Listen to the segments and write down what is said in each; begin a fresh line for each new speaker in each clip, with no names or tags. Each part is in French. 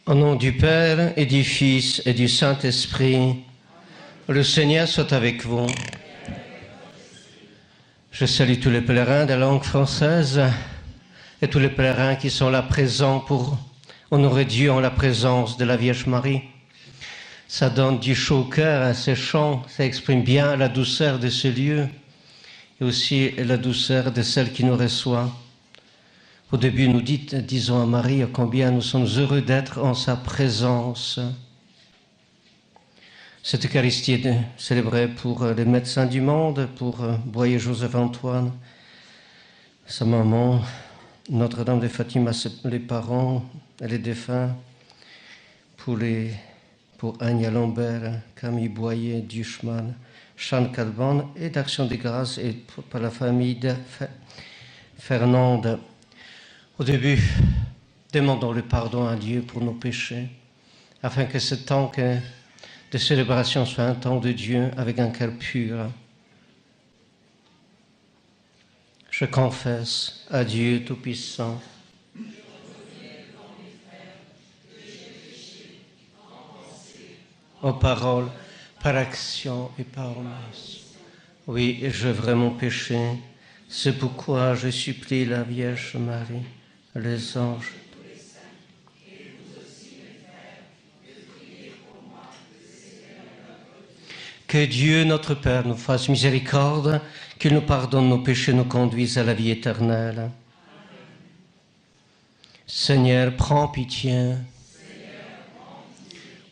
Au nom du Père et du Fils et du Saint-Esprit, le Seigneur soit avec vous. Je salue tous les pèlerins de la langue française et tous les pèlerins qui sont là présents pour honorer Dieu en la présence de la Vierge Marie. Ça donne du chaud au cœur à ces chants, ça exprime bien la douceur de ce lieu et aussi la douceur de celle qui nous reçoit. Au début, nous disons à Marie combien nous sommes heureux d'être en sa présence. Cette Eucharistie est célébrée pour les médecins du monde, pour Boyer Joseph-Antoine, sa maman, Notre-Dame de Fatima, les parents et les défunts, pour Anya Lambert, Camille Boyer, Duchman, Jeanne Calban, et d'Action de grâce et pour la famille de Fernande. Au début, demandons le pardon à Dieu pour nos péchés, afin que ce temps de célébration soit un temps de Dieu avec un cœur pur. Je confesse à Dieu Tout-Puissant. En parole, par action et par omisse. Oui, j'ai vraiment péché. C'est pourquoi je supplie la Vierge Marie, les anges. Que Dieu, notre Père, nous fasse miséricorde, qu'il nous pardonne nos péchés, nous conduise à la vie éternelle. Amen. Seigneur, prends pitié.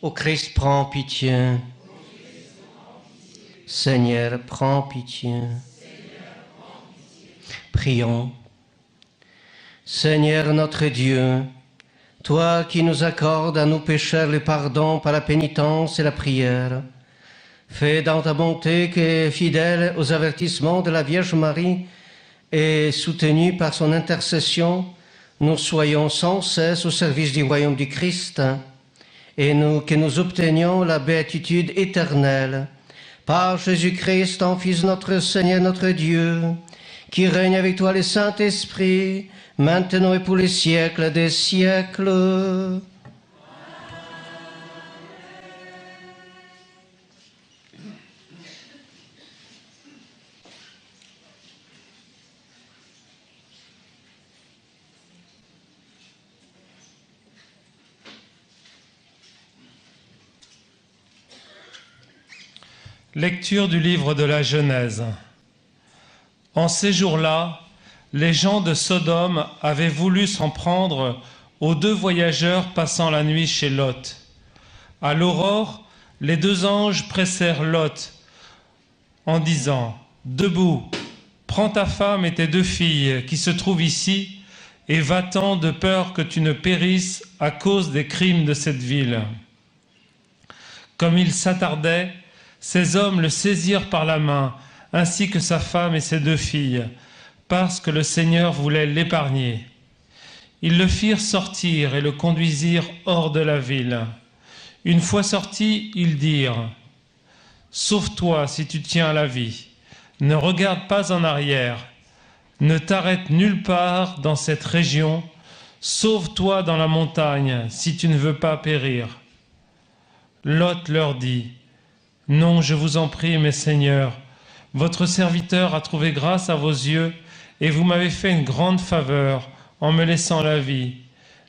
Ô Christ, prends pitié. Seigneur, prends pitié. Prions. Seigneur notre Dieu, toi qui nous accordes à nous pécheurs le pardon par la pénitence et la prière, fais dans ta bonté que, fidèle aux avertissements de la Vierge Marie et soutenus par son intercession, nous soyons sans cesse au service du royaume du Christ et que nous obtenions la béatitude éternelle. Par Jésus-Christ, ton Fils, notre Seigneur, notre Dieu, qui règne avec toi le Saint-Esprit, maintenant et pour les siècles des siècles.
Lecture du livre de la Genèse. En ces jours-là, les gens de Sodome avaient voulu s'en prendre aux deux voyageurs passant la nuit chez Lot. À l'aurore, les deux anges pressèrent Lot en disant « Debout, prends ta femme et tes deux filles qui se trouvent ici et va-t'en de peur que tu ne périsses à cause des crimes de cette ville. » Comme il s'attardait, ces hommes le saisirent par la main, ainsi que sa femme et ses deux filles, parce que le Seigneur voulait l'épargner. Ils le firent sortir et le conduisirent hors de la ville. Une fois sortis, ils dirent « Sauve-toi si tu tiens à la vie, ne regarde pas en arrière, ne t'arrête nulle part dans cette région, sauve-toi dans la montagne si tu ne veux pas périr. » Lot leur dit « Non, je vous en prie, mes seigneurs, votre serviteur a trouvé grâce à vos yeux et vous m'avez fait une grande faveur en me laissant la vie.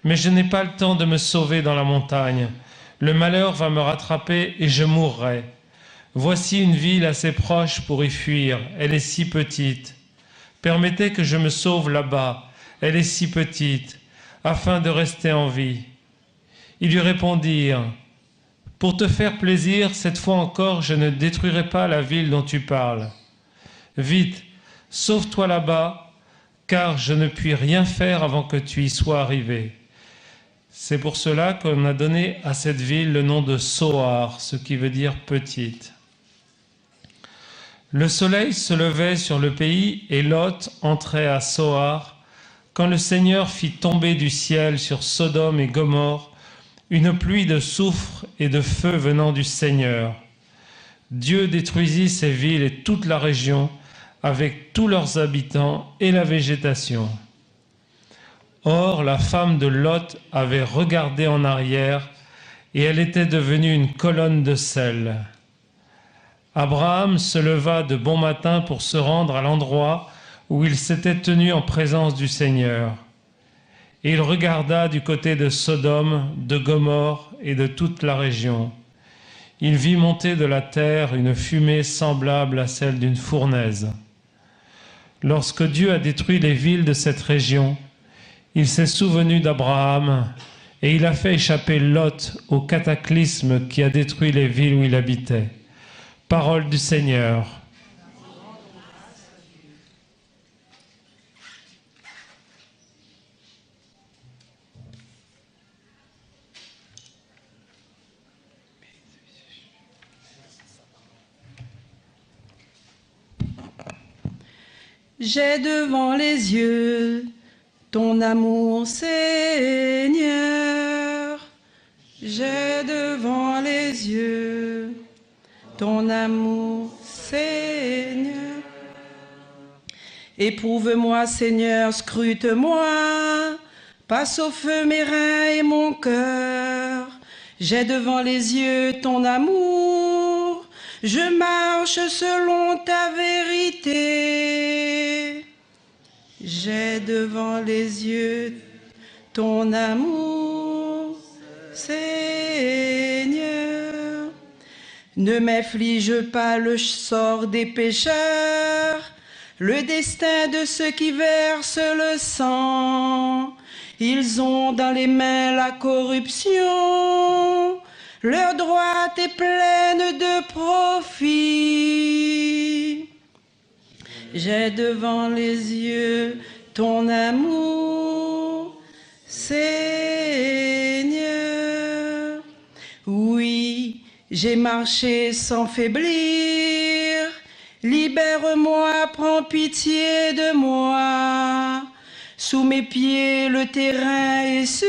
Mais je n'ai pas le temps de me sauver dans la montagne. Le malheur va me rattraper et je mourrai. Voici une ville assez proche pour y fuir, elle est si petite. Permettez que je me sauve là-bas, elle est si petite, afin de rester en vie. » Ils lui répondirent « Pour te faire plaisir, cette fois encore, je ne détruirai pas la ville dont tu parles. Vite, sauve-toi là-bas, car je ne puis rien faire avant que tu y sois arrivé. » C'est pour cela qu'on a donné à cette ville le nom de Soar, ce qui veut dire petite. Le soleil se levait sur le pays et Lot entrait à Soar, quand le Seigneur fit tomber du ciel sur Sodome et Gomorrhe une pluie de soufre et de feu venant du Seigneur. Dieu détruisit ces villes et toute la région avec tous leurs habitants et la végétation. Or, la femme de Lot avait regardé en arrière et elle était devenue une colonne de sel. Abraham se leva de bon matin pour se rendre à l'endroit où il s'était tenu en présence du Seigneur. Et il regarda du côté de Sodome, de Gomorrhe et de toute la région. Il vit monter de la terre une fumée semblable à celle d'une fournaise. Lorsque Dieu a détruit les villes de cette région, il s'est souvenu d'Abraham et il a fait échapper Lot au cataclysme qui a détruit les villes où il habitait. Parole du Seigneur.
J'ai devant les yeux ton amour, Seigneur. J'ai devant les yeux ton amour, Seigneur. Éprouve-moi, Seigneur, scrute-moi. Passe au feu mes reins et mon cœur. J'ai devant les yeux ton amour. Je marche selon ta vérité. J'ai devant les yeux ton amour, Seigneur. Ne m'inflige pas le sort des pécheurs, le destin de ceux qui versent le sang. Ils ont dans les mains la corruption. Leur droite est pleine de profit. J'ai devant les yeux ton amour, Seigneur. Oui, j'ai marché sans faiblir. Libère-moi, prends pitié de moi. Sous mes pieds, le terrain est sûr.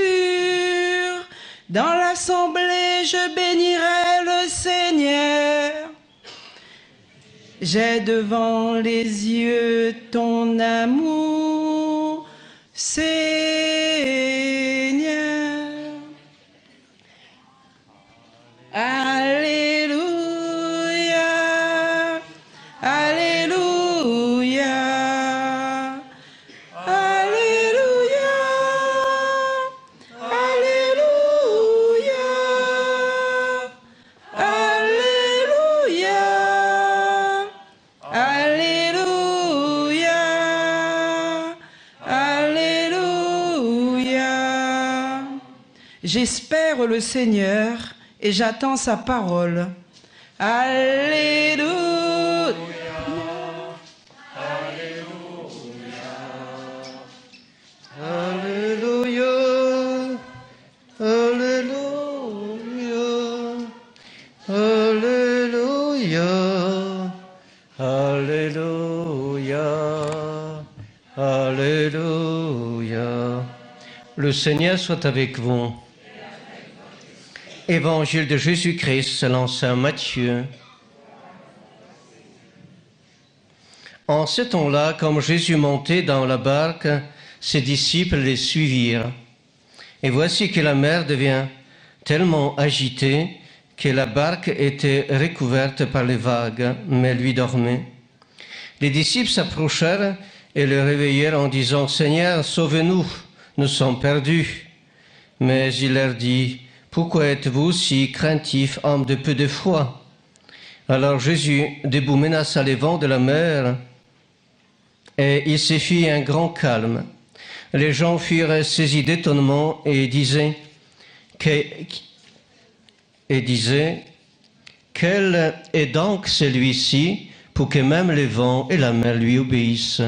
Dans l'assemblée, je bénirai le Seigneur. J'ai devant les yeux ton amour, Seigneur. Alléluia, Alléluia, Alléluia, Alléluia, Alléluia, Alléluia, Alléluia. J'espère le Seigneur et j'attends sa parole. Alléluia.
Alléluia, Alléluia, Alléluia, Alléluia, Alléluia. Le Seigneur soit avec vous. Évangile de Jésus-Christ selon saint Matthieu. En ce temps-là, comme Jésus montait dans la barque, ses disciples les suivirent. Et voici que la mer devient tellement agitée que la barque était recouverte par les vagues, mais lui dormait. Les disciples s'approchèrent et le réveillèrent en disant « Seigneur, sauve-nous, nous sommes perdus. » Mais il leur dit « Pourquoi êtes-vous si craintifs, hommes de peu de foi ?» Alors Jésus, debout, menaça les vents de la mer et il se fit un grand calme. Les gens furent saisis d'étonnement et disaient « Quel est donc celui-ci pour que même les vents et la mer lui obéissent ?»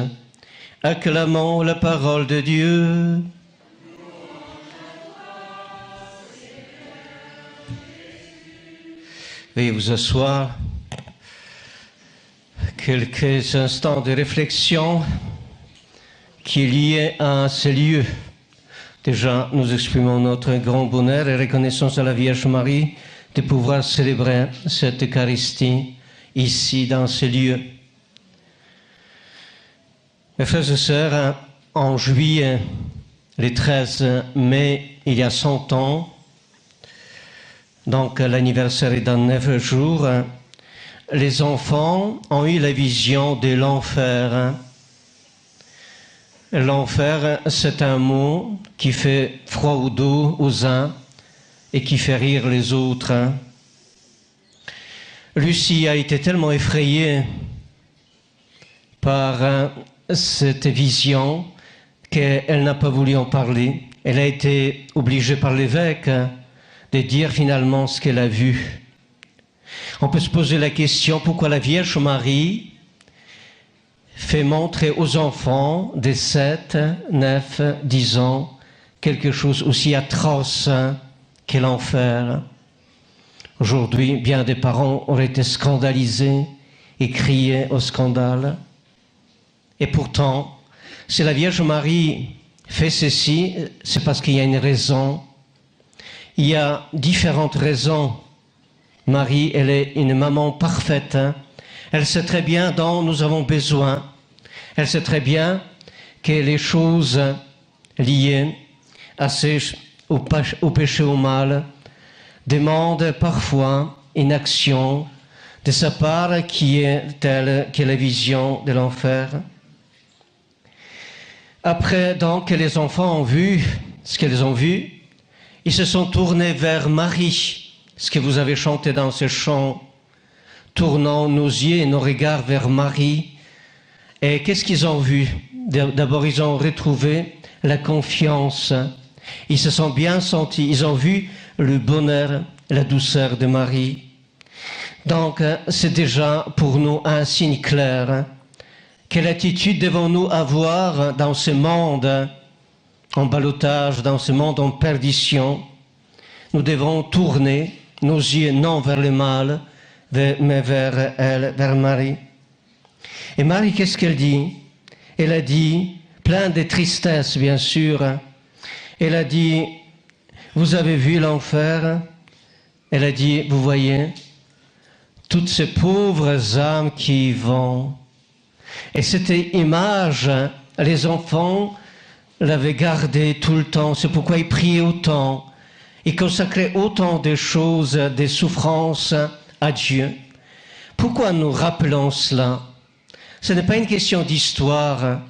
Acclamons la parole de Dieu. Veuillez vous asseoir. Quelques instants de réflexion qui est lié à ce lieu. Déjà, nous exprimons notre grand bonheur et reconnaissance à la Vierge Marie de pouvoir célébrer cette Eucharistie ici, dans ce lieu. Mes frères et sœurs, en juillet le 13 mai, il y a 100 ans, donc l'anniversaire est dans 9 jours, les enfants ont eu la vision de l'enfer. L'enfer, c'est un mot qui fait froid au dos aux uns et qui fait rire les autres. Lucie a été tellement effrayée par cette vision qu'elle n'a pas voulu en parler. Elle a été obligée par l'évêque de dire finalement ce qu'elle a vu. On peut se poser la question, pourquoi la Vierge Marie fait montrer aux enfants de 7, 9, 10 ans quelque chose aussi atroce qu'est l'enfer. Aujourd'hui, bien des parents auraient été scandalisés et crié au scandale. Et pourtant, si la Vierge Marie fait ceci, c'est parce qu'il y a une raison. Il y a différentes raisons. Marie, elle est une maman parfaite. Elle sait très bien dont nous avons besoin. Elle sait très bien que les choses liées au péché, au mal, demandent parfois une action de sa part qui est telle que la vision de l'enfer. Après donc que les enfants ont vu ce qu'ils ont vu, ils se sont tournés vers Marie, ce que vous avez chanté dans ce chant, tournant nos yeux et nos regards vers Marie. Et qu'est-ce qu'ils ont vu? D'abord, ils ont retrouvé la confiance. Ils se sont bien sentis, ils ont vu le bonheur, la douceur de Marie. Donc, c'est déjà pour nous un signe clair. Quelle attitude devons-nous avoir dans ce monde en ballottage, dans ce monde en perdition? Nous devons tourner nos yeux non vers le mal, mais vers elle, vers Marie. Et Marie, qu'est-ce qu'elle dit? Elle a dit, plein de tristesse bien sûr, elle a dit, vous avez vu l'enfer? Elle a dit, vous voyez, toutes ces pauvres âmes qui y vont. Et cette image, les enfants l'avaient gardée tout le temps. C'est pourquoi ils priaient autant. Ils consacraient autant de choses, des souffrances à Dieu. Pourquoi nous rappelons cela? Ce n'est pas une question d'histoire.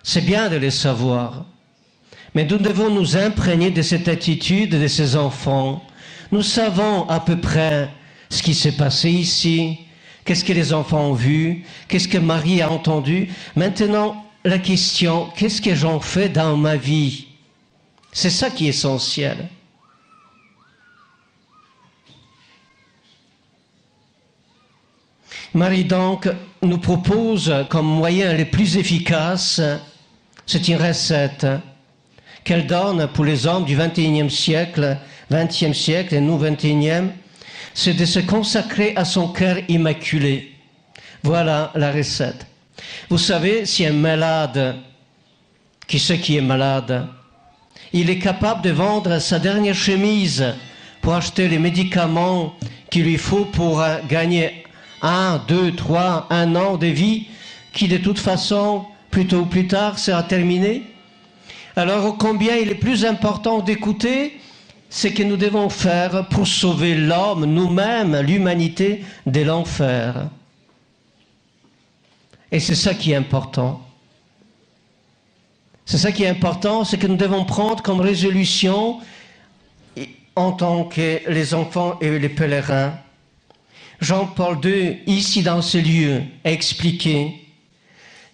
C'est bien de le savoir. Mais nous devons nous imprégner de cette attitude de ces enfants. Nous savons à peu près ce qui s'est passé ici. Qu'est-ce que les enfants ont vu? Qu'est-ce que Marie a entendu? Maintenant, la question, qu'est-ce que j'en fais dans ma vie? C'est ça qui est essentiel. Marie donc nous propose comme moyen le plus efficace, c'est une recette qu'elle donne pour les hommes du XXe siècle et nous XXIe, c'est de se consacrer à son cœur immaculé. Voilà la recette. Vous savez, si un malade, qui sait qui est malade, il est capable de vendre sa dernière chemise pour acheter les médicaments qu'il lui faut pour gagner 1, 2, 3, 1 an de vie, qui de toute façon, plus tôt ou plus tard, sera terminé. Alors combien il est plus important d'écouter ce que nous devons faire pour sauver l'homme, nous-mêmes, l'humanité, de l'enfer. Et c'est ça qui est important. C'est ça qui est important, c'est que nous devons prendre comme résolution, en tant que les enfants et les pèlerins. Jean-Paul II, ici dans ce lieu, a expliqué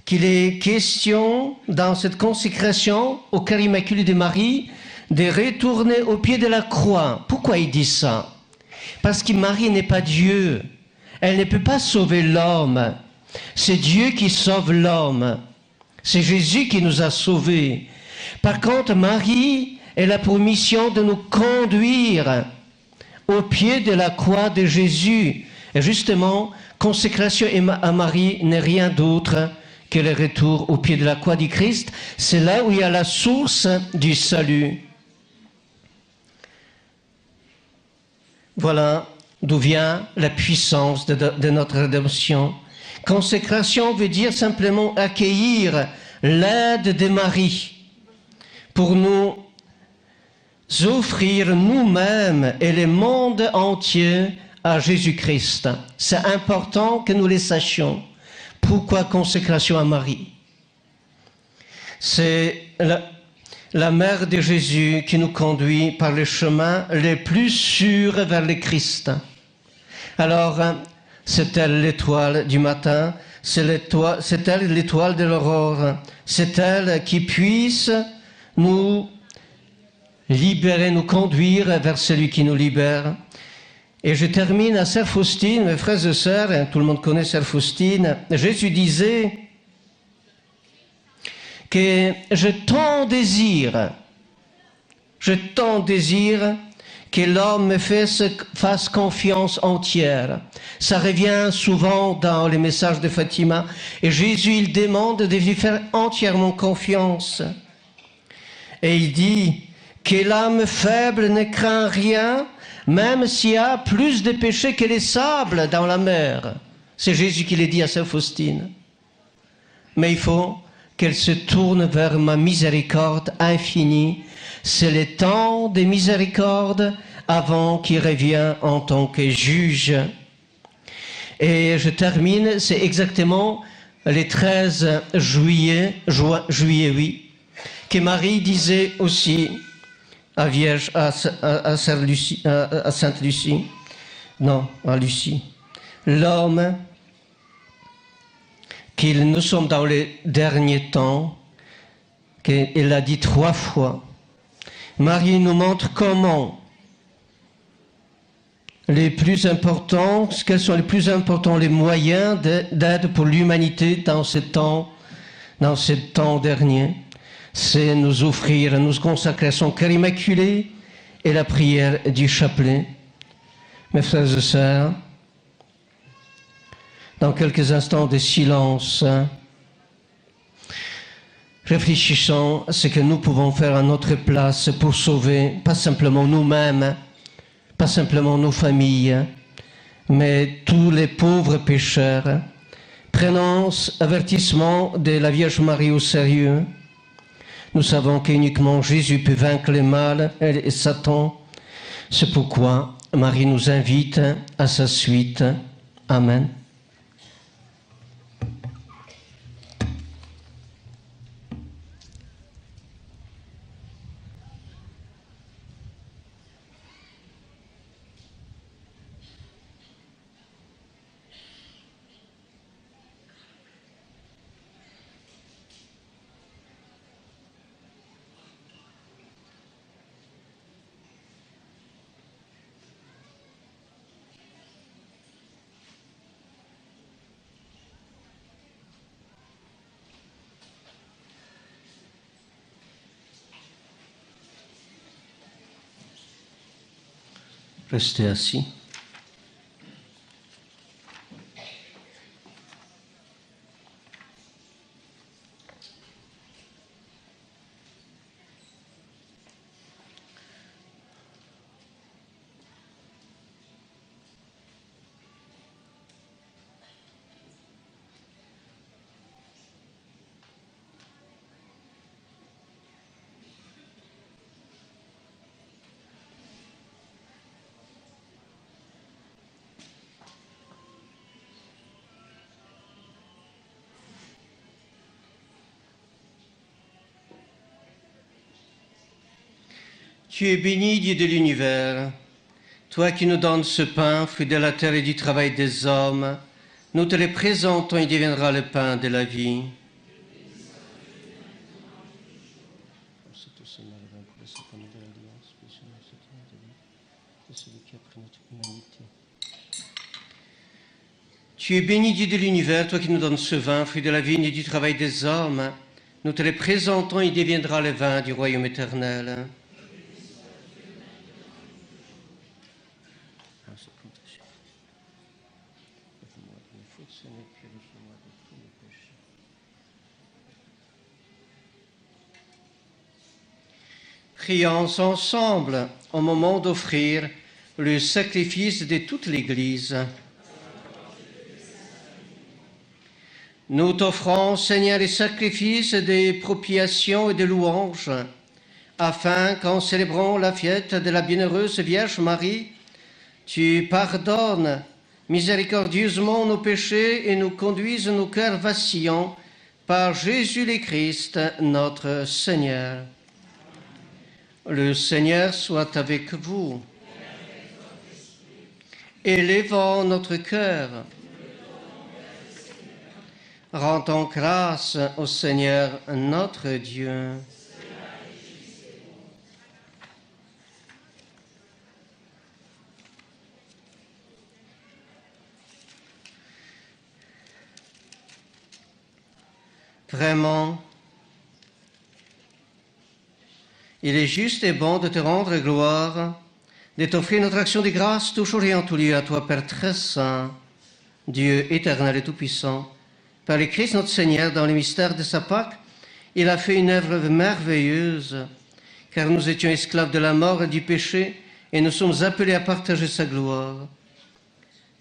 qu'il est question, dans cette consécration au cœur immaculé de Marie, de retourner au pied de la croix. Pourquoi il dit ça? Parce que Marie n'est pas Dieu. Elle ne peut pas sauver l'homme. C'est Dieu qui sauve l'homme. C'est Jésus qui nous a sauvés. Par contre, Marie, elle a pour mission de nous conduire au pied de la croix de Jésus. Et justement, consécration à Marie n'est rien d'autre que le retour au pied de la croix du Christ. C'est là où il y a la source du salut. Voilà d'où vient la puissance de notre rédemption. Consécration veut dire simplement accueillir l'aide de Marie pour nous offrir nous-mêmes et le monde entier à Jésus-Christ. C'est important que nous le sachions. Pourquoi consécration à Marie? C'est la mère de Jésus qui nous conduit par le chemin le plus sûr vers le Christ. Alors, c'est elle l'étoile du matin, c'est elle l'étoile de l'aurore, c'est elle qui puisse nous libérer, nous conduire vers celui qui nous libère. Et je termine à Sœur Faustine, mes frères et sœurs, tout le monde connaît Sœur Faustine. Jésus disait que je tant désire que l'homme me fasse confiance entière. Ça revient souvent dans les messages de Fatima. Et Jésus, il demande de lui faire entièrement confiance. Et il dit que l'âme faible ne craint rien, même s'il y a plus de péchés que les sables dans la mer. C'est Jésus qui l'a dit à Sainte Faustine. Mais il faut qu'elle se tourne vers ma miséricorde infinie. C'est le temps des miséricordes avant qu'il revienne en tant que juge. Et je termine, c'est exactement le 13 juillet, oui, que Marie disait aussi à Sainte Lucie, non, à Lucie, l'homme, que nous sommes dans les derniers temps, qu'elle a dit 3 fois. Marie nous montre comment quels sont les plus importants les moyens d'aide pour l'humanité dans ce temps dernier. C'est nous offrir, nous consacrer à son cœur immaculé et la prière du chapelet. Mes frères et sœurs, dans quelques instants de silence, réfléchissons à ce que nous pouvons faire à notre place pour sauver, pas simplement nous-mêmes, pas simplement nos familles, mais tous les pauvres pécheurs. Prenons l'avertissement de la Vierge Marie au sérieux. Nous savons qu'uniquement Jésus peut vaincre le mal et Satan. C'est pourquoi Marie nous invite à sa suite. Amen. Restez assis. Tu es béni, Dieu de l'univers, toi qui nous donnes ce pain, fruit de la terre et du travail des hommes. Nous te le présentons, il deviendra le pain de la vie. Tu es béni, Dieu de l'univers, toi qui nous donnes ce vin, fruit de la vigne et du travail des hommes. Nous te le présentons, il deviendra le vin du royaume éternel. Prions ensemble au moment d'offrir le sacrifice de toute l'Église. Nous t'offrons, Seigneur, les sacrifices de propiation et de louange afin qu'en célébrant la fête de la bienheureuse Vierge Marie, tu pardonnes miséricordieusement nos péchés et nous conduises nos cœurs vacillants par Jésus le Christ, notre Seigneur. Le Seigneur soit avec vous. Élevons notre cœur. Rendons grâce au Seigneur notre Dieu. Vraiment, il est juste et bon de te rendre gloire, de t'offrir notre action de grâce toujours et en tout lieu à toi, Père très saint, Dieu éternel et tout-puissant. Par le Christ notre Seigneur, dans le mystère de sa Pâque, il a fait une œuvre merveilleuse, car nous étions esclaves de la mort et du péché, et nous sommes appelés à partager sa gloire.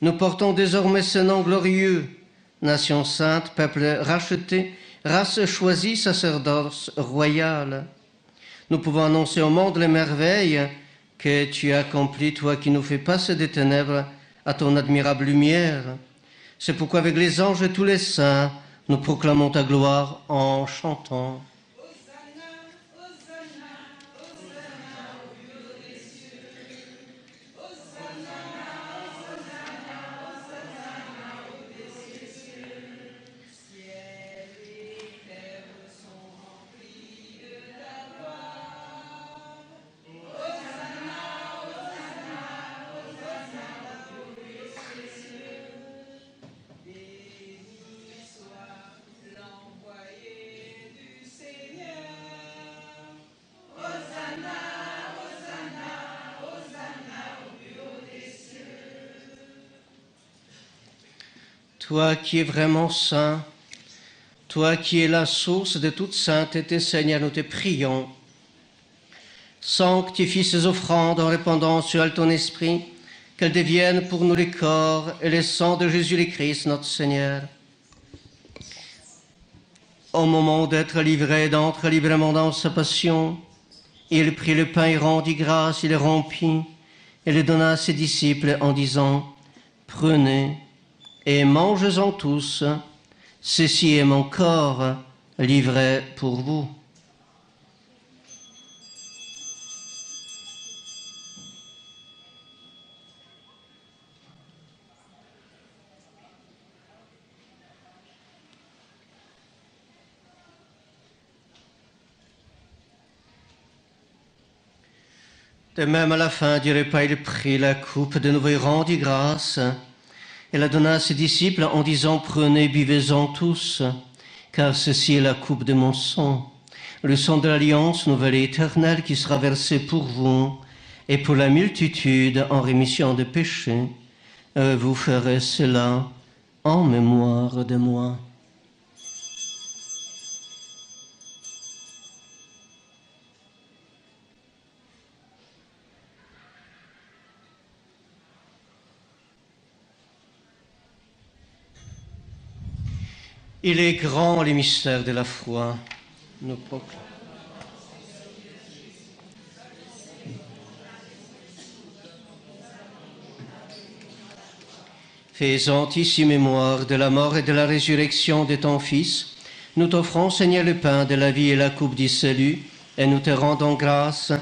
Nous portons désormais ce nom glorieux, nation sainte, peuple racheté, race choisie, sacerdoce royal. Nous pouvons annoncer au monde les merveilles que tu as accomplies, toi qui nous fais passer des ténèbres à ton admirable lumière. C'est pourquoi avec les anges et tous les saints, nous proclamons ta gloire en chantant. Toi qui es vraiment saint, toi qui es la source de toute sainteté, Seigneur, nous te prions. Sanctifie ces offrandes en répandant sur elles ton esprit, qu'elles deviennent pour nous les corps et le sang de Jésus le Christ, notre Seigneur. Au moment d'être livré, d'entrer librement dans sa passion, il prit le pain et rendit grâce, il le rompit et le donna à ses disciples en disant, « Prenez et mangez-en tous, ceci est mon corps livré pour vous. » De même, à la fin du repas, il prit la coupe, de nouveau il rendit grâce, et la donna à ses disciples en disant, « Prenez, buvez-en tous, car ceci est la coupe de mon sang, le sang de l'alliance nouvelle et éternelle qui sera versé pour vous et pour la multitude en rémission de péchés. Vous ferez cela en mémoire de moi. » Il est grand le mystère de la foi. Nous proclamons. Faisant ici mémoire de la mort et de la résurrection de ton Fils, nous t'offrons, Seigneur, le pain de la vie et la coupe du salut, et nous te rendons grâce,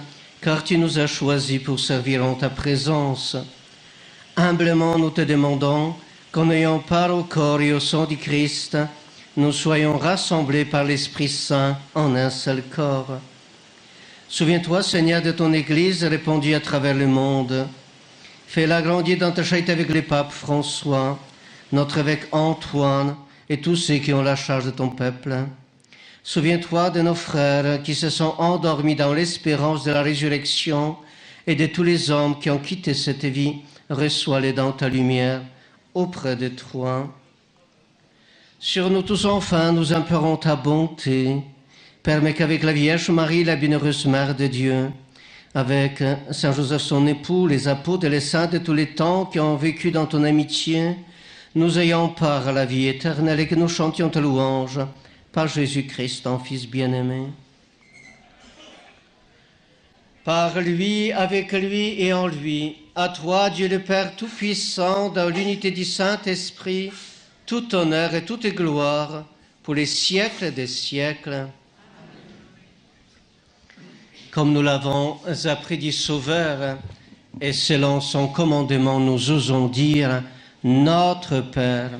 car tu nous as choisis pour servir en ta présence. Humblement, nous te demandons qu'en ayant part au corps et au sang du Christ, nous soyons rassemblés par l'Esprit Saint en un seul corps. Souviens-toi, Seigneur, de ton Église répandue à travers le monde. Fais-la grandir dans ta charité avec le pape François, notre évêque Antoine et tous ceux qui ont la charge de ton peuple. Souviens-toi de nos frères qui se sont endormis dans l'espérance de la résurrection et de tous les hommes qui ont quitté cette vie. Reçois-les dans ta lumière auprès de toi. Sur nous tous, enfin, nous implorons ta bonté. Permets qu'avec la Vierge Marie, la bienheureuse Mère de Dieu, avec Saint Joseph son époux, les apôtres et les saints de tous les temps qui ont vécu dans ton amitié, nous ayons part à la vie éternelle et que nous chantions ta louange par Jésus-Christ, ton Fils bien-aimé. Par lui, avec lui et en lui, à toi, Dieu le Père Tout-Puissant, dans l'unité du Saint-Esprit, tout honneur et toute gloire pour les siècles des siècles. Comme nous l'avons appris du Sauveur, et selon son commandement, nous osons dire « Notre Père ».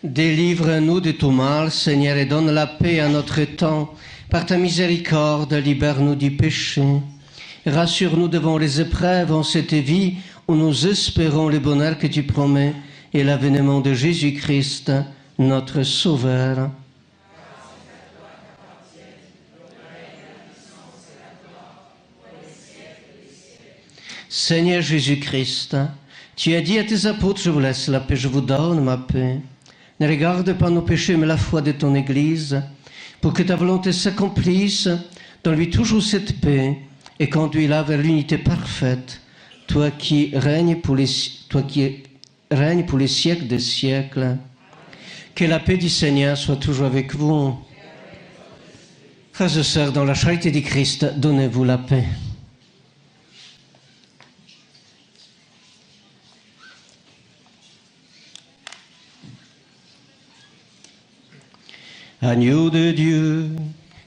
Délivre-nous de tout mal, Seigneur, et donne la paix à notre temps. Par ta miséricorde, libère-nous du péché. Rassure-nous devant les épreuves en cette vie où nous espérons le bonheur que tu promets et l'avènement de Jésus-Christ, notre Sauveur. Seigneur Jésus-Christ, tu as dit à tes apôtres, je vous laisse la paix, je vous donne ma paix. Ne regarde pas nos péchés, mais la foi de ton Église, pour que ta volonté s'accomplisse. Donne-lui toujours cette paix et conduis-la vers l'unité parfaite, toi qui règnes pour les siècles des siècles. Que la paix du Seigneur soit toujours avec vous. Frères et sœurs, dans la charité du Christ, donnez-vous la paix. Agneau de Dieu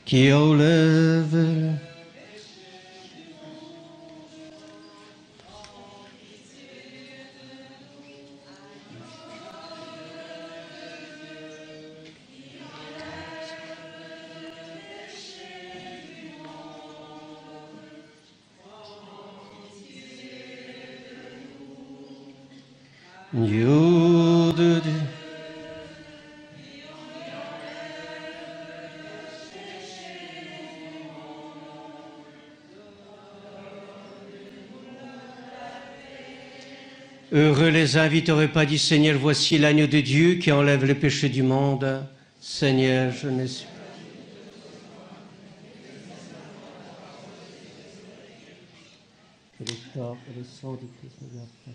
qui enlève Agneau de Dieu. Heureux les invités au repas du Seigneur, voici l'agneau de Dieu qui enlève le péché du monde. Seigneur, je ne suis pas. Que le corps et le sang du Christ me gardent pas.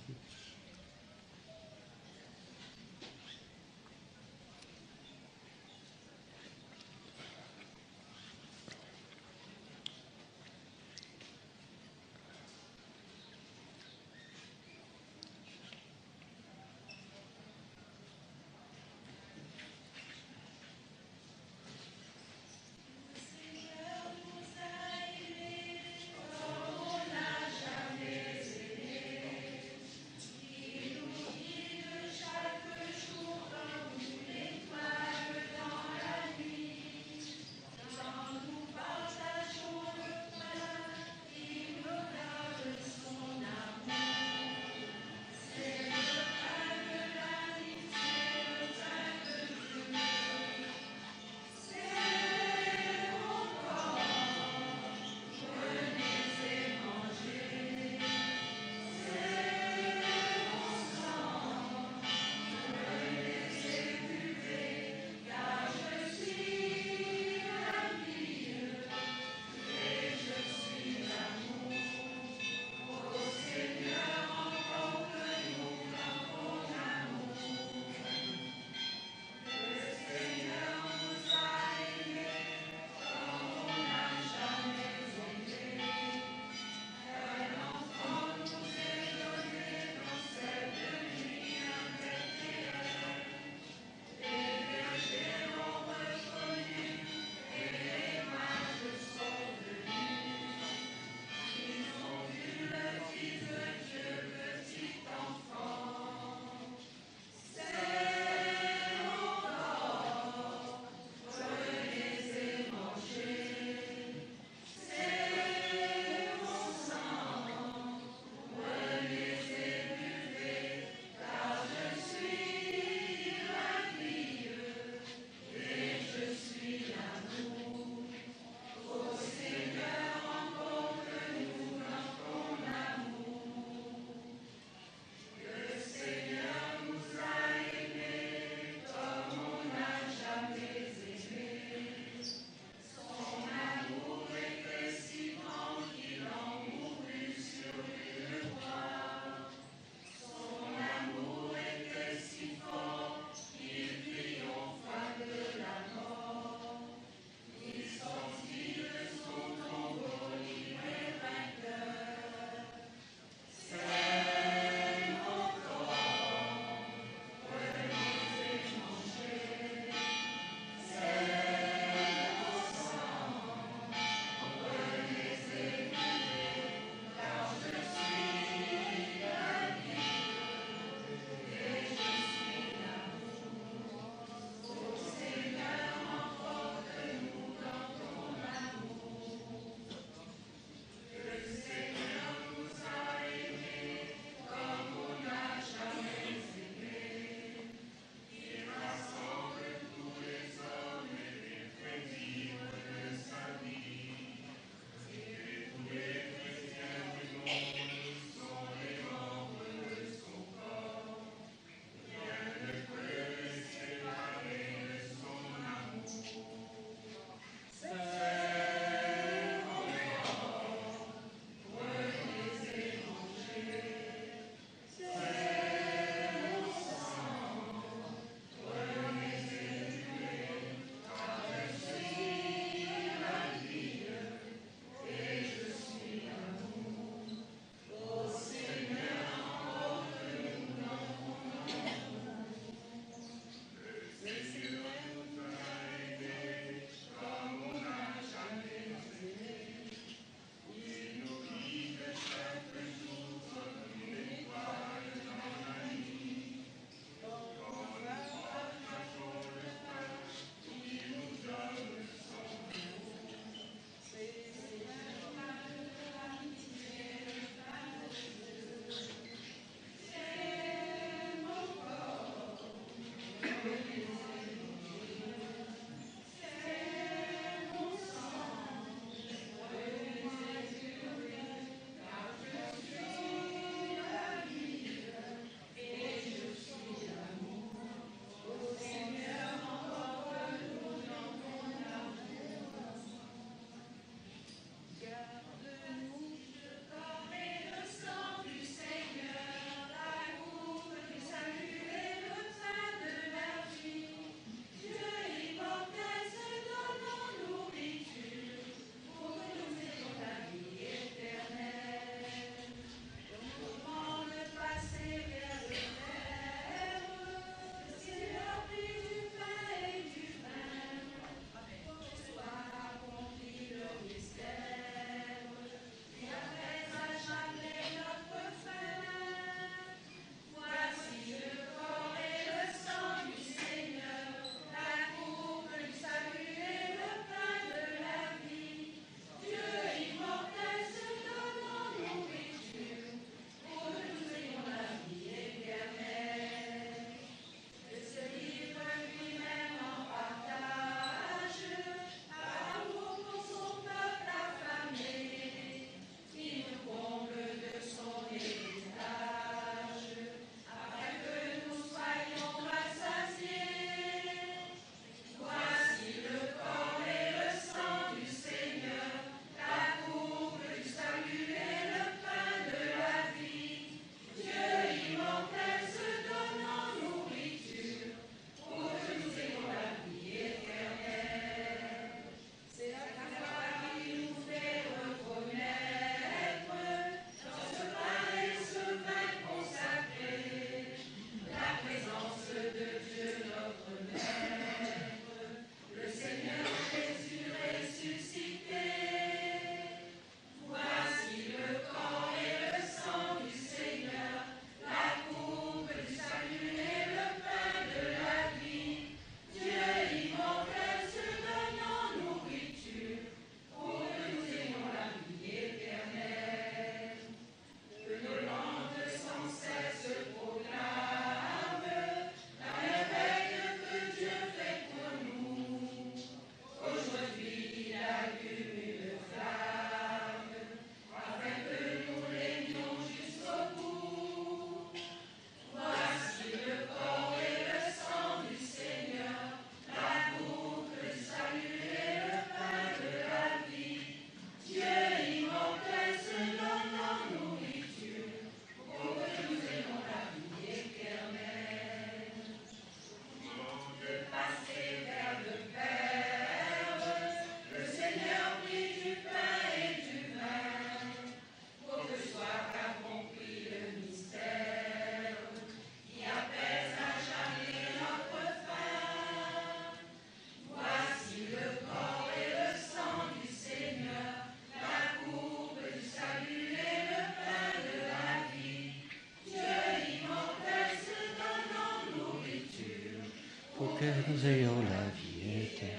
que nous ayons la vie éternelle.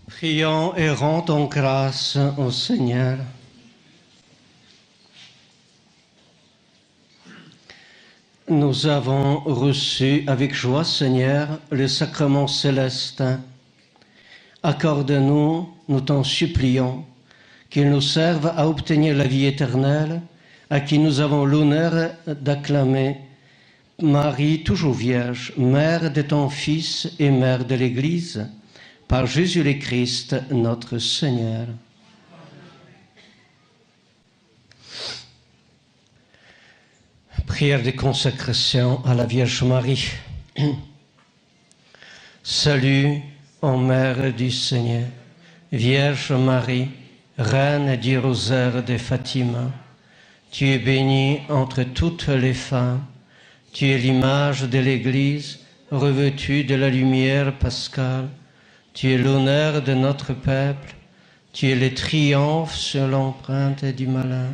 Prions et rendons grâce au Seigneur. Nous avons reçu avec joie, Seigneur, le sacrement céleste. Accorde-nous, nous t'en supplions, qu'il nous serve à obtenir la vie éternelle, à qui nous avons l'honneur d'acclamer Marie, toujours vierge, mère de ton Fils et mère de l'Église, par Jésus le Christ, notre Seigneur. Prière de consécration à la Vierge Marie. Salut, ô Mère du Seigneur, Vierge Marie, Reine du rosaire de Fatima. Tu es bénie entre toutes les femmes. Tu es l'image de l'Église, revêtue de la lumière pascale. Tu es l'honneur de notre peuple, tu es le triomphe sur l'empreinte du malin,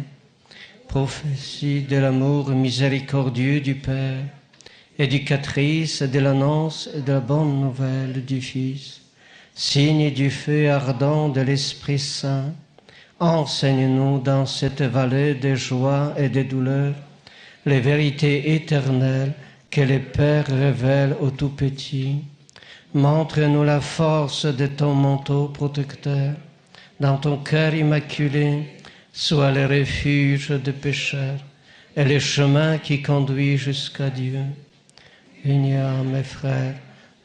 prophétie de l'amour miséricordieux du Père, éducatrice de l'annonce et de la bonne nouvelle du Fils, signe du feu ardent de l'Esprit Saint. Enseigne-nous dans cette vallée de joie et de douleur les vérités éternelles que le Père révèle aux tout-petits. Montre-nous la force de ton manteau protecteur. Dans ton cœur immaculé, sois le refuge des pécheurs et le chemin qui conduit jusqu'à Dieu. Unis à mes frères,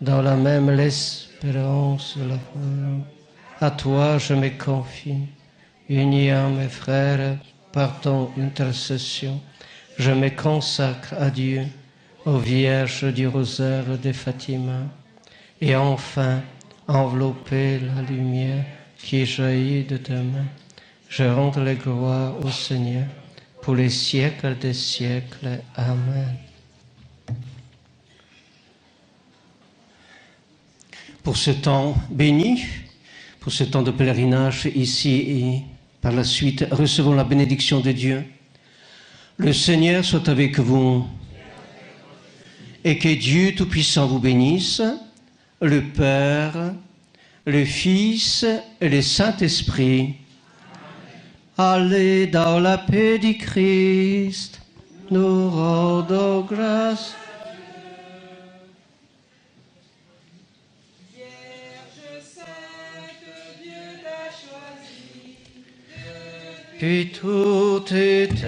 dans la même espérance de la foi. À toi je me confie. Unis à mes frères, par ton intercession, je me consacre à Dieu, aux Vierges du rosaire de Fatima. Et enfin, envelopper la lumière qui jaillit de tes mains, je rends les gloires au Seigneur pour les siècles des siècles. Amen. Pour ce temps béni, pour ce temps de pèlerinage ici et par la suite, recevons la bénédiction de Dieu. Le Seigneur soit avec vous et que Dieu Tout-Puissant vous bénisse, le Père, le Fils et le Saint-Esprit. Allez dans la paix du Christ, nous rendons grâce.
Vierge sainte, Dieu t'a choisi
Depuis toute éternité,